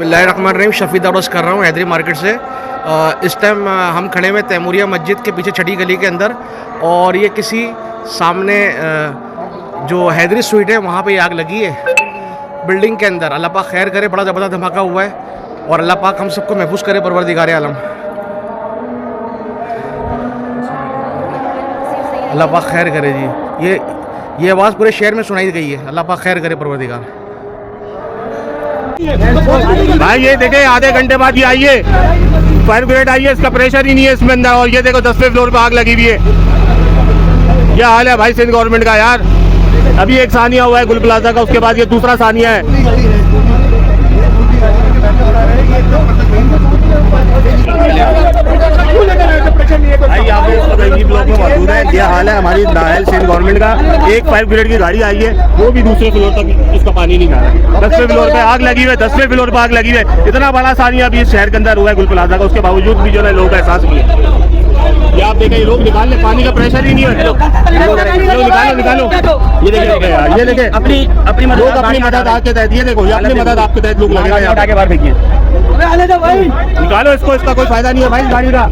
बिस्मिल्लाहिर्रहमानिर्रहीम। शफी दरोस कर रहा हूँ हैदरी मार्केट से। इस टाइम हम खड़े हुए तैमूरिया मस्जिद के पीछे छठी गली के अंदर, और ये किसी सामने जो हैदरी स्वीट है वहाँ पे आग लगी है बिल्डिंग के अंदर। अल्लाह पाक खैर करे, बड़ा ज़बरदस्त धमाका हुआ है और अल्लाह पाक हम सबको महफूज करे, परवरदिगार आलम। अल्लाह पाक खैर करे जी। ये आवाज़ पूरे शहर में सुनाई गई है। अल्लाह पाक खैर करे, परवरदिगार। भाई ये देखे आधे घंटे बाद ये आई है, फायर ब्रिगेड आई है, इसका प्रेशर ही नहीं है इसमें अंदर। और ये देखो 10वें फ्लोर पे आग लगी हुई है। ये हाल है भाई सिंध गवर्नमेंट का यार। अभी एक सानिया हुआ है गुल प्लाजा का, उसके बाद ये दूसरा सानिया है। भाई यहाँ पे ब्लॉक में मौजूद है। ये हाल है हमारी नाहल सिंध गवर्नमेंट का। एक फायर ब्रिगेड की गाड़ी आई है, वो भी दूसरे फ्लोर तक इसका पानी नहीं जा रहा है। 10वें फ्लोर पे आग लगी हुई है, 10वें फ्लोर पे आग लगी हुई है। इतना बड़ा सानिया अभी इस शहर के अंदर हुआ है गुल प्लाजा का, उसके बावजूद भी जो है लोगों का एहसास नहीं है। ये आप देखें, लोग निकाल ले, पानी का प्रेशर ही नहीं है। निकालो। ये देखिए यार, ये देखिए अपनी लोग अपनी मदद आपके तहत, ये देखो ये अपनी मदद आपके तहत लोग लगे हैं। उठा के बाहर फेंकिए, निकालो इसको, इसका कोई फायदा नहीं है भाई गाड़ी का।